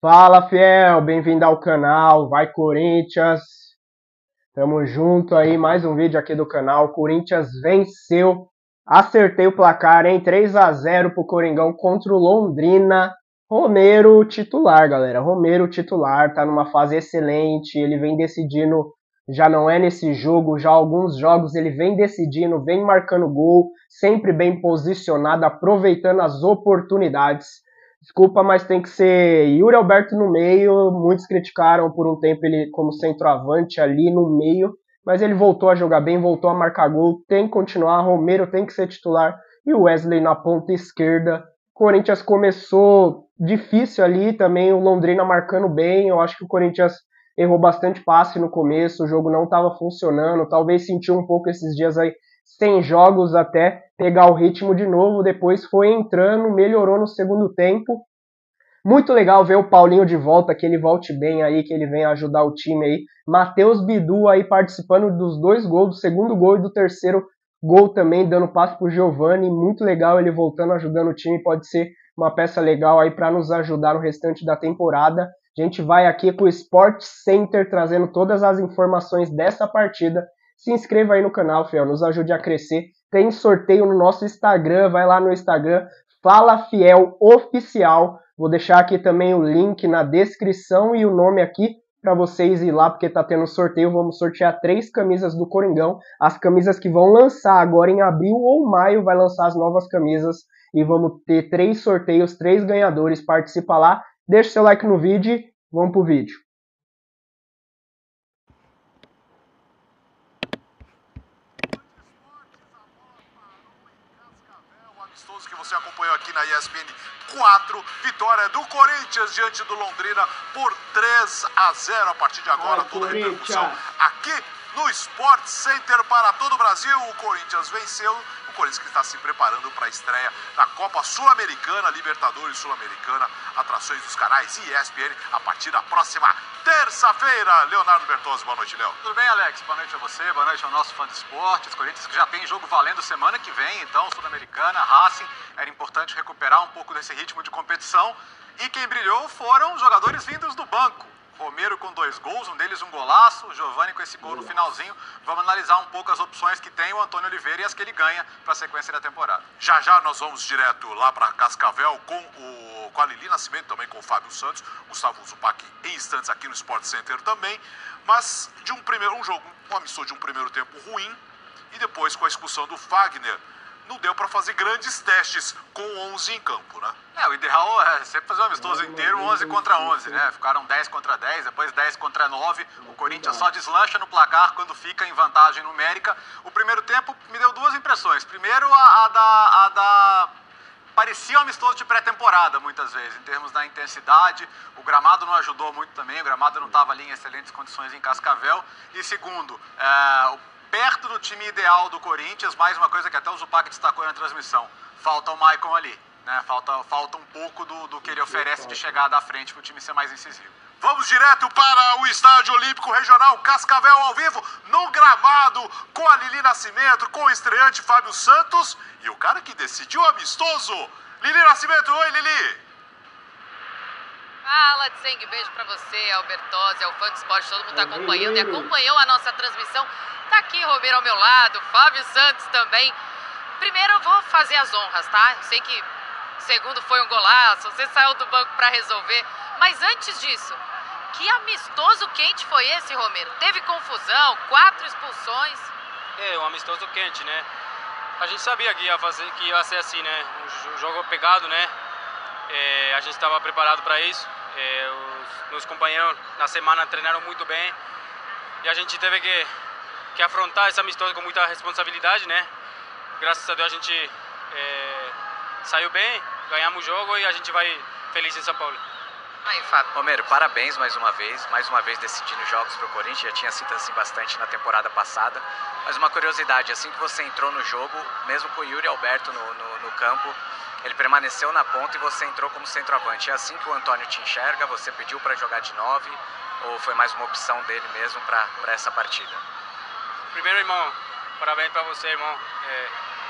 Fala, fiel, bem-vindo ao canal, vai Corinthians, tamo junto aí, mais um vídeo aqui do canal, Corinthians venceu, acertei o placar, hein, 3-0 pro Coringão contra o Londrina, Romero titular, galera, Romero titular, tá numa fase excelente, ele vem decidindo, já não é nesse jogo, já alguns jogos ele vem decidindo, vem marcando gol, sempre bem posicionado, aproveitando as oportunidades. Desculpa, mas tem que ser Yuri Alberto no meio. Muitos criticaram por um tempo ele como centroavante ali no meio, mas ele voltou a jogar bem, voltou a marcar gol. Tem que continuar. Romero tem que ser titular e o Wesley na ponta esquerda. Corinthians começou difícil ali também, o Londrina marcando bem. Eu acho que o Corinthians errou bastante passe no começo, o jogo não estava funcionando. Talvez sentiu um pouco esses dias aí sem jogos até pegar o ritmo de novo, depois foi entrando, melhorou no segundo tempo. Muito legal ver o Paulinho de volta, que ele volte bem aí, que ele venha ajudar o time aí. Matheus Bidu aí participando dos dois gols, do segundo gol e do terceiro gol também, dando passe pro Giovani. Muito legal ele voltando, ajudando o time, pode ser uma peça legal aí para nos ajudar no restante da temporada. A gente vai aqui com o Sport Center trazendo todas as informações dessa partida. Se inscreva aí no canal, fiel, nos ajude a crescer. Tem sorteio no nosso Instagram, vai lá no Instagram, Fala Fiel Oficial. Vou deixar aqui também o link na descrição e o nome aqui para vocês ir lá, porque tá tendo sorteio. Vamos sortear 3 camisas do Coringão. As camisas que vão lançar agora em abril ou maio, vai lançar as novas camisas. E vamos ter 3 sorteios, 3 ganhadores. Participa lá, deixa seu like no vídeo e vamos pro vídeo. Amistoso que você acompanhou aqui na ESPN 4, vitória do Corinthians diante do Londrina por 3-0. A partir de agora, toda a repercussão aqui no Sport Center para todo o Brasil. O Corinthians venceu. O Corinthians que está se preparando para a estreia na Copa Sul-Americana, Libertadores Sul-Americana, atrações dos canais ESPN a partir da próxima terça-feira. Leonardo Bertozzi, boa noite, Léo. Tudo bem, Alex? Boa noite a você, boa noite ao nosso fã de esportes. Corinthians que já tem jogo valendo semana que vem, então, Sul-Americana, Racing. Era importante recuperar um pouco desse ritmo de competição. E quem brilhou foram jogadores vindos do banco. Romero com 2 gols, um deles um golaço, o Giovani com esse gol no finalzinho. Vamos analisar um pouco as opções que tem o Antônio Oliveira e as que ele ganha para a sequência da temporada. Já já nós vamos direto lá para Cascavel com a Lili Nascimento, também com o Fábio Santos, Gustavo Zupac em instantes aqui no Sport Center também. Mas de um jogo, um amistoso de um primeiro tempo ruim e depois com a expulsão do Fagner, não deu para fazer grandes testes com 11 em campo, né? O ideal é sempre fazer um amistoso inteiro 11 contra 11, né? Ficaram 10 contra 10, depois 10 contra 9. O Corinthians só deslancha no placar quando fica em vantagem numérica. O primeiro tempo me deu 2 impressões. Primeiro, parecia um amistoso de pré-temporada, muitas vezes, em termos da intensidade. O gramado não ajudou muito também, o gramado não estava ali em excelentes condições em Cascavel. E segundo, perto do time ideal do Corinthians, mais uma coisa que até o Zupac destacou na transmissão, falta o Maicon ali, né? Falta um pouco do que ele oferece de chegada à frente para o time ser mais incisivo. Vamos direto para o Estádio Olímpico Regional Cascavel ao vivo, no gramado, com a Lili Nascimento, com o estreante Fábio Santos e o cara que decidiu o amistoso, Lili Nascimento. Oi, Lili! Fala, Tseng, beijo pra você, Albertozzi, ao fã do esporte, todo mundo tá acompanhando e acompanhou a nossa transmissão. Tá aqui Romero ao meu lado, Fábio Santos também. Primeiro eu vou fazer as honras, tá? Eu sei que o segundo foi um golaço, você saiu do banco pra resolver. Mas antes disso, que amistoso quente foi esse, Romero? Teve confusão, 4 expulsões. Um amistoso quente, né? A gente sabia que ia ser assim, né? Um jogo pegado, né? A gente estava preparado para isso. Os meus companheiros na semana treinaram muito bem e a gente teve que afrontar esse amistoso com muita responsabilidade, né? Graças a Deus a gente saiu bem, ganhamos o jogo e a gente vai feliz em São Paulo. Aí, Fábio. Romero, parabéns mais uma vez decidindo jogos para o Corinthians, já tinha sido assim bastante na temporada passada, mas uma curiosidade, assim que você entrou no jogo, mesmo com o Yuri Alberto no campo, ele permaneceu na ponta e você entrou como centroavante. É assim que o Antônio te enxerga? Você pediu para jogar de 9 ou foi mais uma opção dele mesmo para essa partida? Primeiro, irmão, parabéns para você, irmão.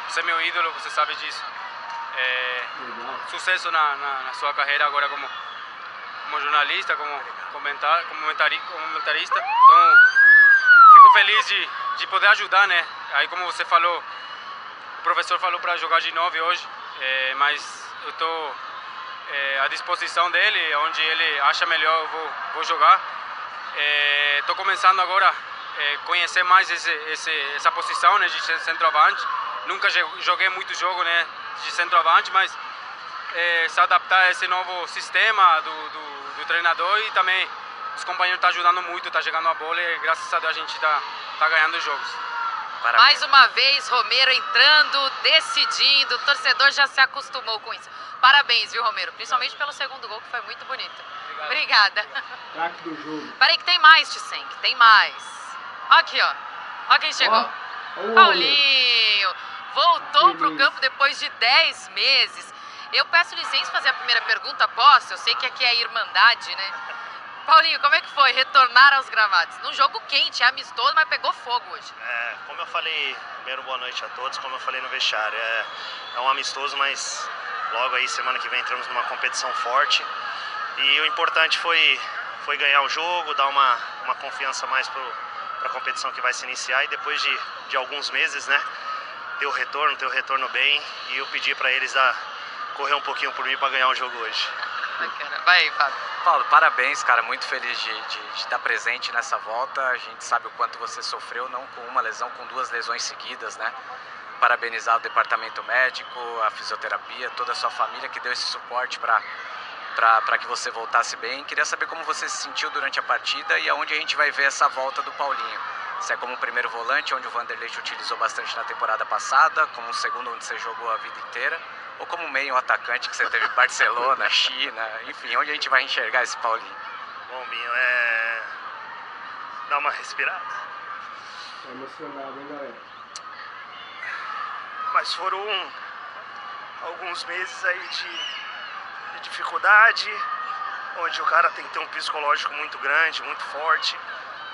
Você é meu ídolo, você sabe disso. Sucesso na sua carreira agora como jornalista, como comentarista. Então, fico feliz de poder ajudar, né? Aí, como você falou, o professor falou para jogar de 9 hoje, mas eu estou à disposição dele, onde ele acha melhor eu vou jogar. Estou começando agora a conhecer mais essa posição, né, de centroavante. Nunca joguei muito jogo, né, de centroavante, mas se adaptar a esse novo sistema do treinador, e também os companheiros estão ajudando muito, está chegando a bola e graças a Deus a gente está ganhando os jogos. Parabéns. Mais uma vez, Romero entrando, decidindo, o torcedor já se acostumou com isso. Parabéns, viu, Romero? Principalmente pelo segundo gol, que foi muito bonito. Obrigado. Obrigada. Craque do jogo. Peraí que tem mais, Tsenk, tem mais. Aqui, ó. Ó quem chegou. Paulinho. Voltou pro campo depois de 10 meses. Eu peço licença fazer a primeira pergunta, posso? Eu sei que aqui é a Irmandade, né? Paulinho, como é que foi retornar aos gramados? Num jogo quente, amistoso, mas pegou fogo hoje. Como eu falei, primeiro boa noite a todos, como eu falei no vestiário, é um amistoso, mas logo aí, semana que vem, entramos numa competição forte. E o importante foi ganhar o jogo, dar uma confiança mais para a competição que vai se iniciar. E depois de alguns meses, né, ter o retorno bem. E eu pedi para eles correr um pouquinho por mim para ganhar o jogo hoje. Vai aí, Fábio. Paulo, parabéns, cara, muito feliz de estar presente nessa volta. A gente sabe o quanto você sofreu, não com uma lesão, com 2 lesões seguidas, né? Parabenizar o departamento médico, a fisioterapia, toda a sua família que deu esse suporte para que você voltasse bem. Queria saber como você se sentiu durante a partida e aonde a gente vai ver essa volta do Paulinho. Se é como primeiro volante, onde o Vanderlei te utilizou bastante na temporada passada, como um segundo onde você jogou a vida inteira, ou como meio atacante que você teve em Barcelona, China, enfim, onde a gente vai enxergar esse Paulinho? Bom, Binho, dá uma respirada. Tá emocionado, hein, galera? Mas foram alguns meses aí de dificuldade, onde o cara tem que ter um psicológico muito grande, muito forte,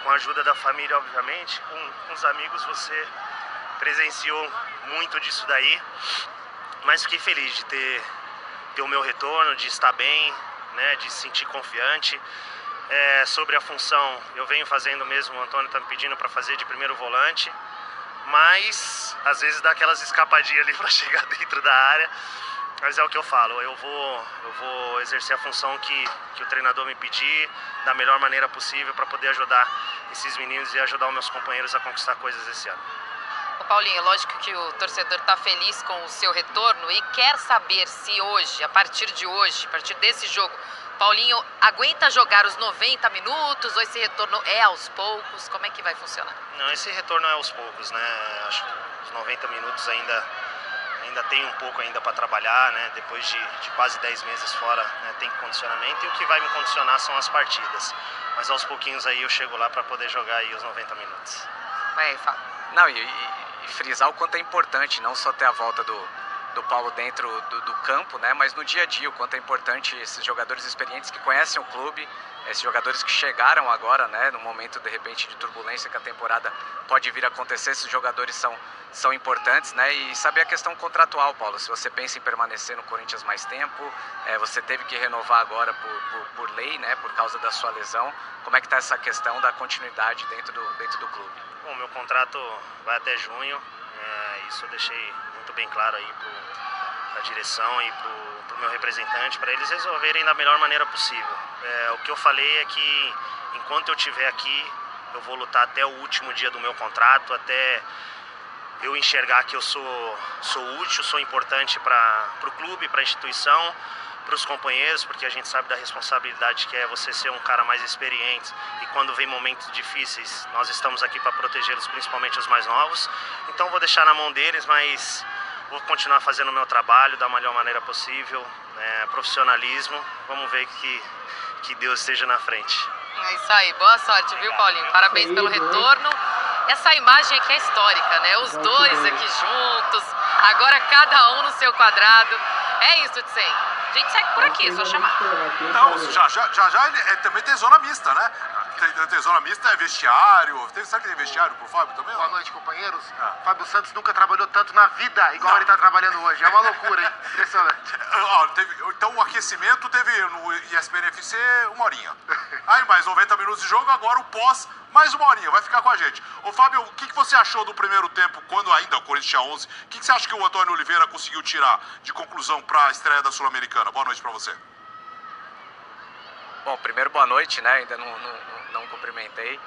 com a ajuda da família, obviamente, com os amigos você presenciou muito disso daí. Mas fiquei feliz de ter o meu retorno, de estar bem, né, de se sentir confiante. Sobre a função, eu venho fazendo mesmo, o Antônio está me pedindo para fazer de primeiro volante, mas às vezes dá aquelas escapadinhas ali para chegar dentro da área. Mas é o que eu falo, eu vou exercer a função que o treinador me pedir da melhor maneira possível para poder ajudar esses meninos e ajudar os meus companheiros a conquistar coisas esse ano. Ô Paulinho, lógico que o torcedor está feliz com o seu retorno e quer saber se hoje, a partir desse jogo, Paulinho aguenta jogar os 90 minutos ou esse retorno é aos poucos? Como é que vai funcionar? Não, esse retorno é aos poucos, né? Acho que os 90 minutos ainda tem um pouco ainda para trabalhar, né? Depois de quase 10 meses fora, né? Tem condicionamento e o que vai me condicionar são as partidas. Mas aos pouquinhos aí eu chego lá para poder jogar aí os 90 minutos. Vai aí, Fábio. Não, e frisar o quanto é importante não só ter a volta do Paulo dentro do campo, né, mas no dia a dia, o quanto é importante esses jogadores experientes que conhecem o clube, esses jogadores que chegaram agora, né, no momento de repente de turbulência que a temporada pode vir a acontecer, esses jogadores são importantes, né, e saber a questão contratual, Paulo, se você pensa em permanecer no Corinthians mais tempo, você teve que renovar agora por lei, né, por causa da sua lesão, como é que está essa questão da continuidade dentro do clube? Bom, meu contrato vai até junho, isso eu deixei muito bem claro aí para a direção e para o meu representante, para eles resolverem da melhor maneira possível. O que eu falei é que enquanto eu estiver aqui, eu vou lutar até o último dia do meu contrato, até eu enxergar que eu sou útil, sou importante para o clube, para a instituição, para os companheiros, porque a gente sabe da responsabilidade que é você ser um cara mais experiente e quando vem momentos difíceis, nós estamos aqui para protegê-los, principalmente os mais novos. Então vou deixar na mão deles, mas vou continuar fazendo o meu trabalho da melhor maneira possível, profissionalismo. Vamos ver que Deus esteja na frente. É isso aí, boa sorte, viu, Paulinho? Parabéns pelo retorno. Essa imagem aqui é histórica, né? Os dois aqui juntos, agora cada um no seu quadrado. É isso, Tsen. A gente segue por aqui, é só chamar. Não, já ele também tem zona mista, né? Tem zona mista, é vestiário. Será que tem vestiário pro Fábio também? Boa noite, companheiros. Fábio Santos nunca trabalhou tanto na vida igual ele tá trabalhando hoje. É uma loucura, hein? Impressionante. Então o aquecimento teve no ESPN FC 1 horinha. Aí mais 90 minutos de jogo, agora o pós, mais 1 horinha. Vai ficar com a gente. Ô Fábio, o que você achou do primeiro tempo, quando ainda o Corinthians tinha 11? O que você acha que o Antônio Oliveira conseguiu tirar de conclusão para a estreia da Sul-Americana? Boa noite para você. Bom, primeiro boa noite, né? Ainda não cumprimentei.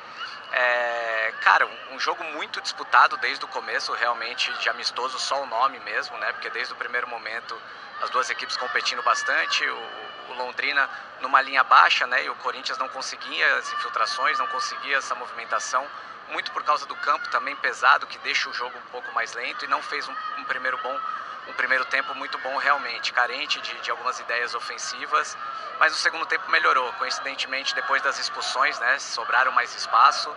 Cara, um jogo muito disputado desde o começo, realmente de amistoso, só o nome mesmo, né? Porque desde o primeiro momento as duas equipes competindo bastante, o Londrina numa linha baixa, né? E o Corinthians não conseguia as infiltrações, não conseguia essa movimentação, muito por causa do campo também pesado, que deixa o jogo um pouco mais lento e não fez um primeiro tempo muito bom realmente, carente de algumas ideias ofensivas, mas no segundo tempo melhorou, coincidentemente depois das expulsões, né, sobraram mais espaço,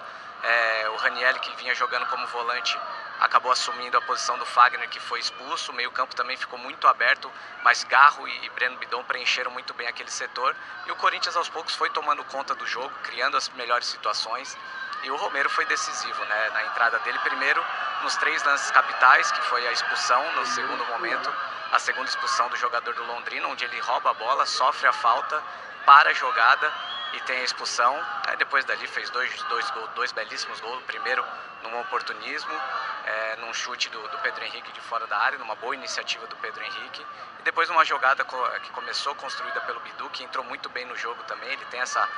o Ranieri, que vinha jogando como volante, acabou assumindo a posição do Fagner, que foi expulso, o meio campo também ficou muito aberto, mas Garro e Breno Bidon preencheram muito bem aquele setor, e o Corinthians aos poucos foi tomando conta do jogo, criando as melhores situações, e o Romero foi decisivo, né, na entrada dele, primeiro nos 3 lances capitais, que foi a expulsão no segundo momento, a segunda expulsão do jogador do Londrina, onde ele rouba a bola, sofre a falta, para a jogada e tem a expulsão. Aí depois dali fez dois belíssimos gols, o primeiro num oportunismo, num chute do Pedro Henrique de fora da área, numa boa iniciativa do Pedro Henrique, e depois numa jogada que começou construída pelo Bidu, que entrou muito bem no jogo também, ele tem essa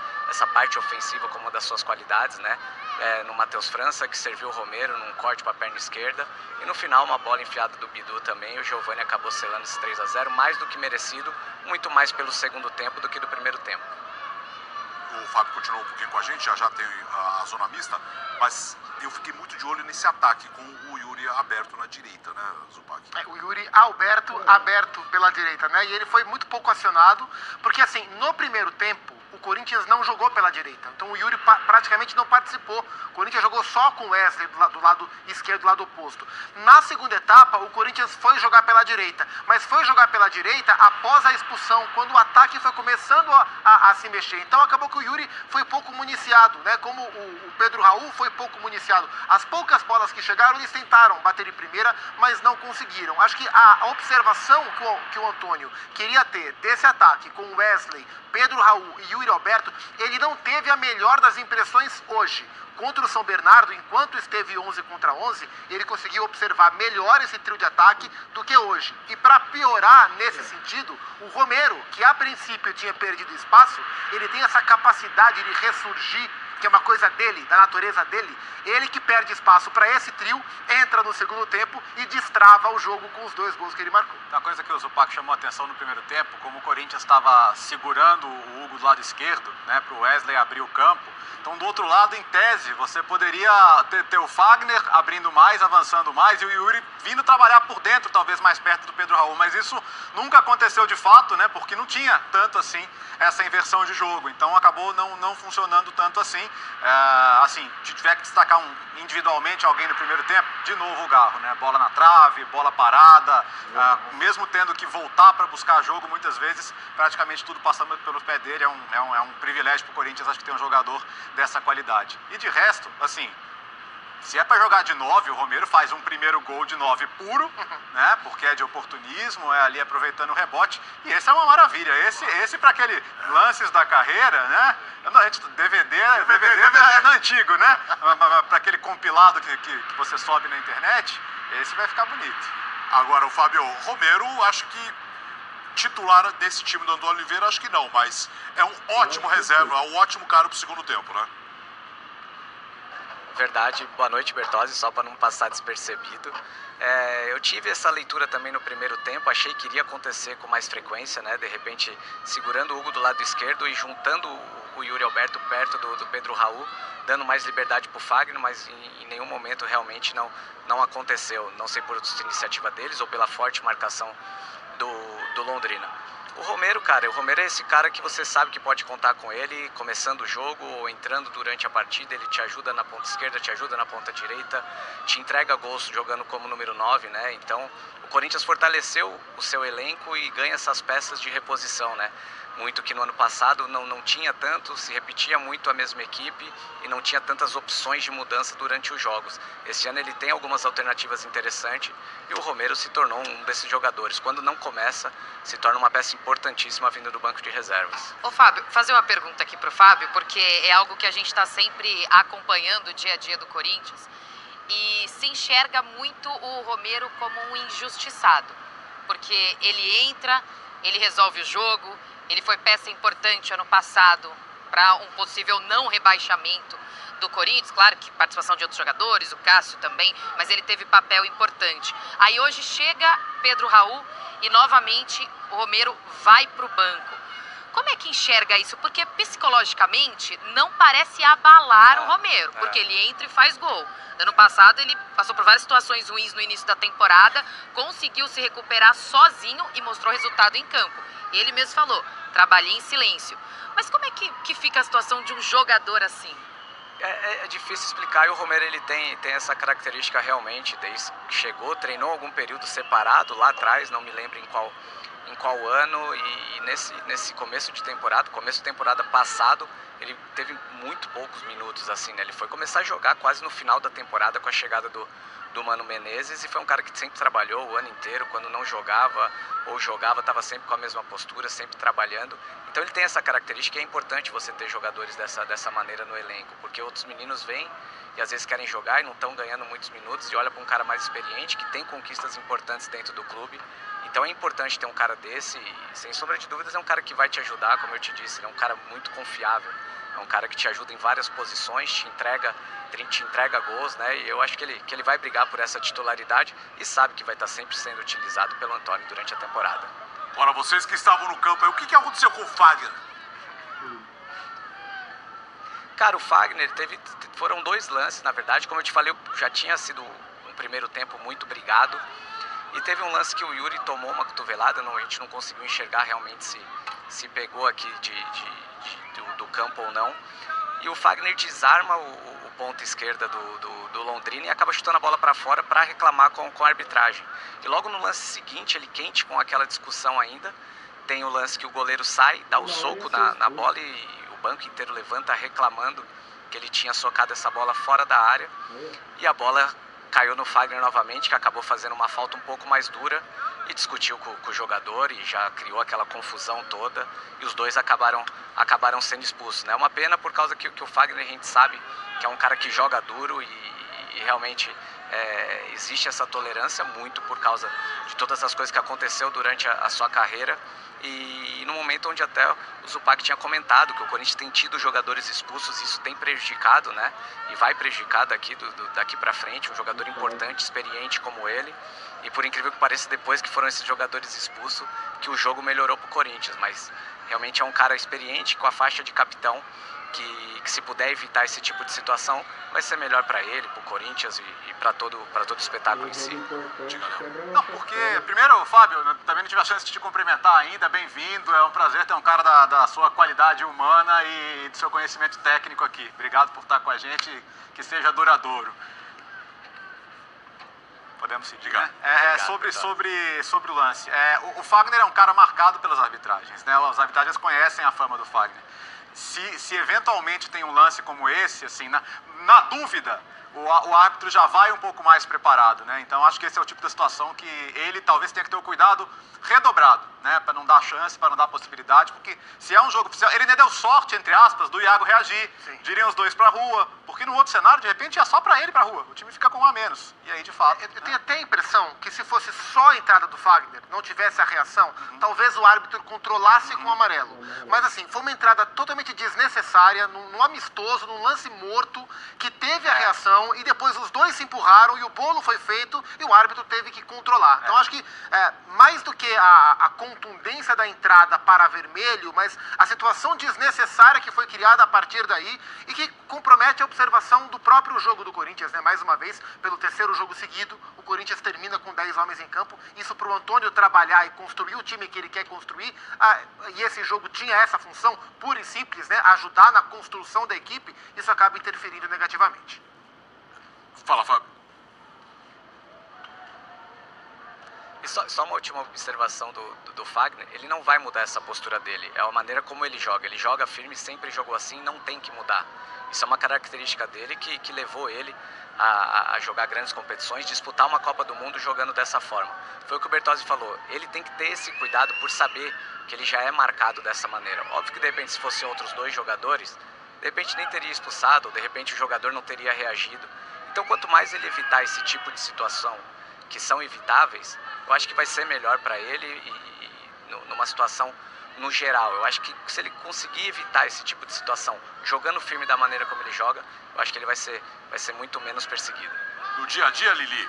parte ofensiva como uma das suas qualidades, né? No Matheus França, que serviu o Romero num corte para a perna esquerda, e no final uma bola enfiada do Bidu também, o Giovani acabou selando esse 3-0, mais do que merecido, muito mais pelo segundo tempo do que do primeiro tempo. O Fábio continuou um pouquinho com a gente, já tem a zona mista, mas eu fiquei muito de olho nesse ataque com o Yuri aberto na direita, né, Zupac? O Yuri Alberto aberto pela direita, né? E ele foi muito pouco acionado, porque assim, no primeiro tempo, o Corinthians não jogou pela direita. Então o Yuri praticamente não participou. O Corinthians jogou só com o Wesley do lado esquerdo, do lado oposto. Na segunda etapa, o Corinthians foi jogar pela direita. Mas foi jogar pela direita após a expulsão, quando o ataque foi começando a se mexer. Então acabou que o Yuri foi pouco municiado, né? Como o Pedro Raul foi pouco municiado. As poucas bolas que chegaram, eles tentaram bater em primeira, mas não conseguiram. Acho que a observação que o Antônio queria ter desse ataque com o Wesley, Pedro Raul e Yuri Alberto, ele não teve a melhor das impressões hoje. Contra o São Bernardo, enquanto esteve 11 contra 11, ele conseguiu observar melhor esse trio de ataque do que hoje. E para piorar nesse sentido, o Romero, que a princípio tinha perdido espaço, ele tem essa capacidade de ressurgir, que é uma coisa dele, da natureza dele. Ele que perde espaço para esse trio, entra no segundo tempo e destrava o jogo com os 2 gols que ele marcou. Uma coisa que o Zupac chamou a atenção no primeiro tempo, como o Corinthians estava segurando o Hugo do lado esquerdo, né, para o Wesley abrir o campo. Então, do outro lado, em tese, você poderia ter o Fagner abrindo mais, avançando mais, e o Yuri vindo trabalhar por dentro, talvez mais perto do Pedro Raul. Mas isso nunca aconteceu de fato, né? Porque não tinha tanto assim essa inversão de jogo. Então, acabou não funcionando tanto assim. Se tiver que destacar individualmente alguém no primeiro tempo, de novo o Garro, né? Bola na trave, bola parada, mesmo tendo que voltar para buscar jogo, muitas vezes, praticamente tudo passando pelo pé dele. É um privilégio para o Corinthians, acho que tem um jogador dessa qualidade. E de resto, assim, se é para jogar de 9, o Romero faz um primeiro gol de 9 puro, né? Porque é de oportunismo, é ali aproveitando o rebote. E esse é uma maravilha. Esse para aquele lances da carreira, né? DVD é antigo, né? Para aquele compilado que você sobe na internet, esse vai ficar bonito. Agora, o Fábio Romero, acho que titular desse time do Antônio Oliveira, acho que não, mas é um ótimo reserva, é um ótimo cara pro segundo tempo, né? Verdade, boa noite, Bertozzi, só para não passar despercebido. Eu tive essa leitura também no primeiro tempo, achei que iria acontecer com mais frequência, né? De repente, segurando o Hugo do lado esquerdo e juntando o Yuri Alberto perto do Pedro Raul, dando mais liberdade para o Fagner, mas em nenhum momento realmente não aconteceu. Não sei por iniciativa deles ou pela forte marcação do Londrina. O Romero, cara, é esse cara que você sabe que pode contar com ele, começando o jogo ou entrando durante a partida, ele te ajuda na ponta esquerda, te ajuda na ponta direita, te entrega gols jogando como número 9, né? Então, o Corinthians fortaleceu o seu elenco e ganha essas peças de reposição, né? muito que no ano passado não tinha tanto, se repetia muito a mesma equipe e não tinha tantas opções de mudança durante os jogos. Esse ano ele tem algumas alternativas interessantes e o Romero se tornou um desses jogadores. Quando não começa, se torna uma peça importantíssima vindo do banco de reservas. Ô Fábio, fazer uma pergunta aqui pro Fábio, porque é algo que a gente está sempre acompanhando o dia a dia do Corinthians e se enxerga muito o Romero como um injustiçado, porque ele entra, ele resolve o jogo. Ele foi peça importante ano passado para um possível não rebaixamento do Corinthians. Claro que participação de outros jogadores, o Cássio também, mas ele teve papel importante. Aí hoje chega Pedro Raul e novamente o Romero vai para o banco. Como é que enxerga isso? Porque psicologicamente não parece abalar o Romero, porque ele entra e faz gol. Ano passado ele passou por várias situações ruins no início da temporada, conseguiu se recuperar sozinho e mostrou resultado em campo. Ele mesmo falou, trabalhei em silêncio. Mas como é que fica a situação de um jogador assim? É difícil explicar, e o Romero ele tem essa característica realmente, desde que chegou, treinou algum período separado lá atrás, não me lembro em qual ano, e nesse começo de temporada passado, ele teve muito poucos minutos, assim, né? Ele foi começar a jogar quase no final da temporada com a chegada do Mano Menezes, e foi um cara que sempre trabalhou o ano inteiro. Quando não jogava ou jogava, estava sempre com a mesma postura, sempre trabalhando. Então ele tem essa característica, e é importante você ter jogadores dessa maneira no elenco, porque outros meninos vêm e às vezes querem jogar e não estão ganhando muitos minutos, e olha para um cara mais experiente, que tem conquistas importantes dentro do clube. Então é importante ter um cara desse, e sem sombra de dúvidas é um cara que vai te ajudar, como eu te disse, ele é um cara muito confiável, é um cara que te ajuda em várias posições, te entrega gols, né? E eu acho que ele vai brigar por essa titularidade e sabe que vai estar sempre sendo utilizado pelo Antônio durante a temporada. Agora, vocês que estavam no campo, o que aconteceu com o Fagner? Cara, o Fagner foram 2 lances, na verdade, como eu te falei, já tinha sido um primeiro tempo muito brigado. E teve um lance que o Yuri tomou uma cotovelada, a gente não conseguiu enxergar realmente se pegou aqui do campo ou não. E o Fagner desarma o ponta esquerda do Londrina e acaba chutando a bola para fora para reclamar com a arbitragem. E logo no lance seguinte, ele quente com aquela discussão ainda, tem o lance que o goleiro sai, dá o soco na bola e o banco inteiro levanta reclamando que ele tinha socado essa bola fora da área. E a bola caiu no Fagner novamente, que acabou fazendo uma falta um pouco mais dura e discutiu com o jogador e já criou aquela confusão toda, e os dois acabaram sendo expulsos, né? Uma pena por causa que o Fagner, a gente sabe que é um cara que joga duro e realmente existe essa tolerância muito por causa de todas as coisas que aconteceu durante a sua carreira. E no momento onde até o Zupac tinha comentado que o Corinthians tem tido jogadores expulsos, isso tem prejudicado, né? E vai prejudicar daqui para frente, um jogador importante, experiente como ele. E por incrível que pareça, depois que foram esses jogadores expulsos, que o jogo melhorou para o Corinthians. Mas realmente é um cara experiente, com a faixa de capitão, que se puder evitar esse tipo de situação, vai ser melhor para ele, para o Corinthians e para todo o espetáculo em si. Não, porque, primeiro, Fábio, também não tive a chance de te cumprimentar ainda, bem-vindo, é um prazer ter um cara da sua qualidade humana e do seu conhecimento técnico aqui. Obrigado por estar com a gente, que seja duradouro. Podemos seguir, né? Sobre o lance. O Fagner é um cara marcado pelas arbitragens, né? As arbitragens conhecem a fama do Fagner. Se eventualmente tem um lance como esse, assim, na dúvida, o árbitro já vai um pouco mais preparado, né? Então acho que esse é o tipo de situação que ele talvez tenha que ter o cuidado redobrado, né? Para não dar chance, para não dar possibilidade, porque se é um jogo oficial, ele nem deu sorte, entre aspas, do Iago reagir, diriam os dois para a rua, porque no outro cenário, de repente, ia só para ele para a rua, o time fica com um a menos, e aí de fato... Eu tenho até a impressão que se fosse só a entrada do Fagner, não tivesse a reação, talvez o árbitro controlasse com o amarelo. Mas assim, foi uma entrada totalmente desnecessária, num amistoso, num lance morto, que teve a reação, e depois os dois se empurraram, e o bolo foi feito, e o árbitro teve que controlar. Então acho que, mais do que a contundência da entrada para vermelho, mas a situação desnecessária que foi criada a partir daí, e que compromete a observação do próprio jogo do Corinthians, né? Mais uma vez, pelo terceiro jogo seguido, o Corinthians termina com 10 homens em campo. Isso para o Antônio trabalhar e construir o time que ele quer construir, e esse jogo tinha essa função pura e simples, né? Ajudar na construção da equipe, isso acaba interferindo negativamente. Fala, Fábio. E só uma última observação do Fagner, ele não vai mudar essa postura dele, é a maneira como ele joga firme, sempre jogou assim, não tem que mudar. Isso é uma característica dele que levou ele a jogar grandes competições, disputar uma Copa do Mundo jogando dessa forma. Foi o que o Bertozzi falou, ele tem que ter esse cuidado por saber que ele já é marcado dessa maneira. Óbvio que de repente se fossem outros dois jogadores, de repente nem teria expulsado, ou de repente o jogador não teria reagido. Então quanto mais ele evitar esse tipo de situação que são evitáveis, eu acho que vai ser melhor para ele e numa situação no geral. Eu acho que se ele conseguir evitar esse tipo de situação, jogando firme da maneira como ele joga, eu acho que ele vai ser muito menos perseguido. No dia a dia, Lili,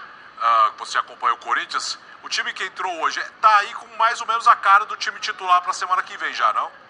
você acompanha o Corinthians, o time que entrou hoje tá aí com mais ou menos a cara do time titular para a semana que vem já, não?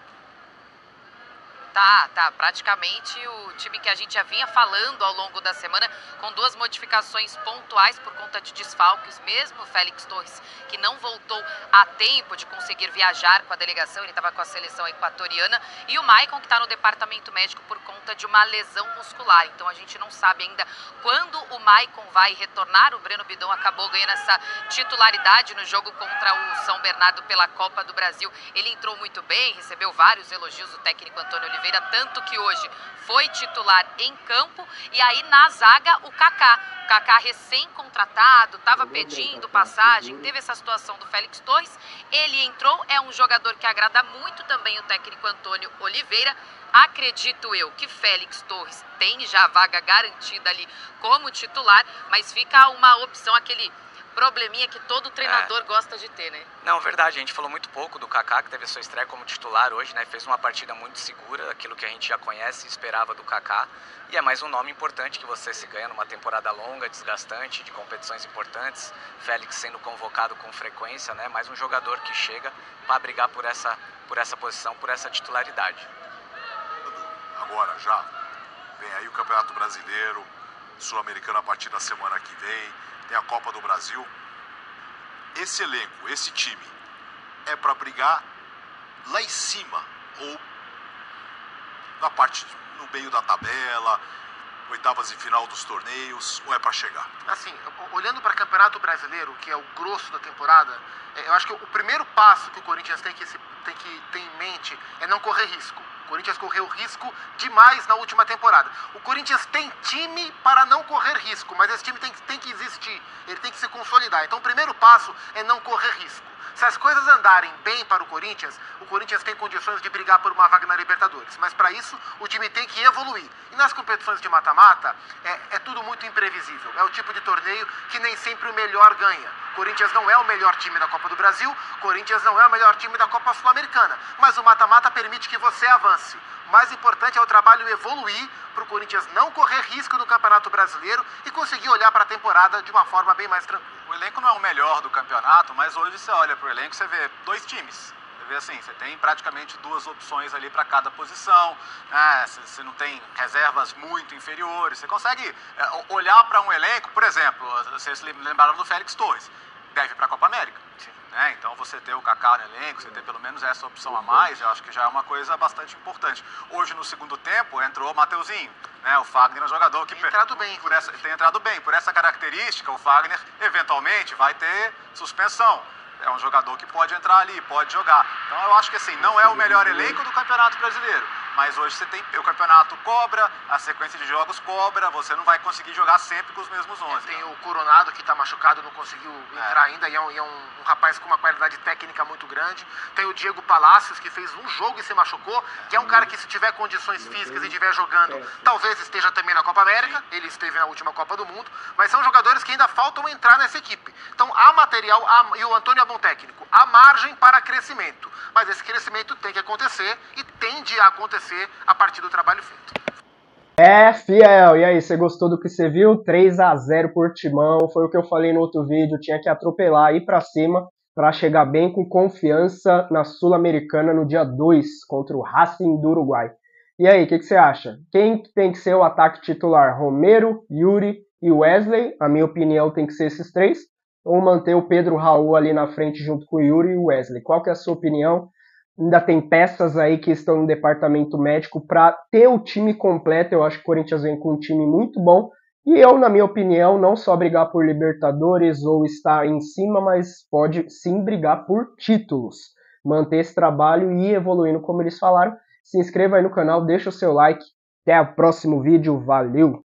Tá. Praticamente o time que a gente já vinha falando ao longo da semana, com 2 modificações pontuais por conta de desfalques, mesmo o Félix Torres, que não voltou a tempo de conseguir viajar com a delegação, ele estava com a seleção equatoriana, e o Maicon, que está no departamento médico por conta de uma lesão muscular. Então a gente não sabe ainda quando o Maicon vai retornar. O Breno Bidon acabou ganhando essa titularidade no jogo contra o São Bernardo pela Copa do Brasil. Ele entrou muito bem, recebeu vários elogios do técnico Antônio Oliveira, tanto que hoje foi titular em campo. E aí na zaga o Kaká recém-contratado, estava pedindo passagem, teve essa situação do Félix Torres, ele entrou, é um jogador que agrada muito também o técnico Antônio Oliveira. Acredito eu que Félix Torres tem já vaga garantida ali como titular, mas fica uma opção, aquele probleminha que todo treinador gosta de ter, né? Não, verdade, a gente falou muito pouco do Kaká, que teve a sua estreia como titular hoje, né? Fez uma partida muito segura, aquilo que a gente já conhece e esperava do Kaká. E é mais um nome importante que você se ganha numa temporada longa, desgastante, de competições importantes. Félix sendo convocado com frequência, né? Mais um jogador que chega para brigar por essa posição, por essa titularidade. Agora já vem aí o Campeonato Brasileiro, Sul-Americano a partir da semana que vem. Tem a Copa do Brasil. Esse elenco, esse time, é para brigar lá em cima ou na parte, no meio da tabela, oitavas e final dos torneios, ou é para chegar? Assim, olhando para o Campeonato Brasileiro, que é o grosso da temporada, eu acho que o primeiro passo que o Corinthians tem que ter em mente é não correr risco. O Corinthians correu risco demais na última temporada. O Corinthians tem time para não correr risco, mas esse time tem que existir, ele tem que se consolidar. Então o primeiro passo é não correr risco. Se as coisas andarem bem para o Corinthians tem condições de brigar por uma vaga na Libertadores. Mas para isso, o time tem que evoluir. E nas competições de mata-mata, é tudo muito imprevisível. É o tipo de torneio que nem sempre o melhor ganha. Corinthians não é o melhor time da Copa do Brasil, Corinthians não é o melhor time da Copa Sul-Americana. Mas o mata-mata permite que você avance. O mais importante é o trabalho evoluir para o Corinthians não correr risco no Campeonato Brasileiro e conseguir olhar para a temporada de uma forma bem mais tranquila. O elenco não é o melhor do campeonato, mas hoje você olha para o elenco e você vê 2 times. Você vê assim, você tem praticamente 2 opções ali para cada posição, né? Você não tem reservas muito inferiores, você consegue olhar para um elenco, por exemplo, vocês lembraram do Félix Torres, deve para a Copa América. Né? Então você ter o Kaká no elenco, você ter pelo menos essa opção a mais, eu acho que já é uma coisa bastante importante. Hoje no segundo tempo entrou o Mateuzinho, né? O Fagner é um jogador que tem entrado bem. Por essa característica, o Fagner eventualmente vai ter suspensão. É um jogador que pode entrar ali, pode jogar. Então eu acho que assim, não é o melhor elenco do Campeonato Brasileiro. Mas hoje você tem, o campeonato cobra, a sequência de jogos cobra, você não vai conseguir jogar sempre com os mesmos 11. Tem o Coronado que está machucado, não conseguiu entrar ainda, e é um rapaz com uma qualidade técnica muito grande. Tem o Diego Palacios, que fez um jogo e se machucou, que é um cara que, se tiver condições físicas e estiver jogando, talvez esteja também na Copa América. Ele esteve na última Copa do Mundo, mas são jogadores que ainda faltam entrar nessa equipe. Então há material, e o Antônio é bom técnico, há margem para crescimento, mas esse crescimento tem que acontecer e tende a acontecer a partir do trabalho feito. Fiel, e aí, você gostou do que você viu? 3-0 por Timão, foi o que eu falei no outro vídeo, tinha que atropelar, ir pra cima, para chegar bem com confiança na Sul-Americana no dia 2, contra o Racing do Uruguai. E aí, o que você acha? Quem tem que ser o ataque titular? Romero, Yuri e Wesley? A minha opinião tem que ser esses 3, ou manter o Pedro Raul ali na frente junto com o Yuri e o Wesley? Qual que é a sua opinião? Ainda tem peças aí que estão no departamento médico para ter o time completo. Eu acho que o Corinthians vem com um time muito bom E eu, na minha opinião, não só brigar por Libertadores ou estar em cima, mas pode sim brigar por títulos. Manter esse trabalho e ir evoluindo como eles falaram. Se inscreva aí no canal, deixa o seu like. Até o próximo vídeo, valeu!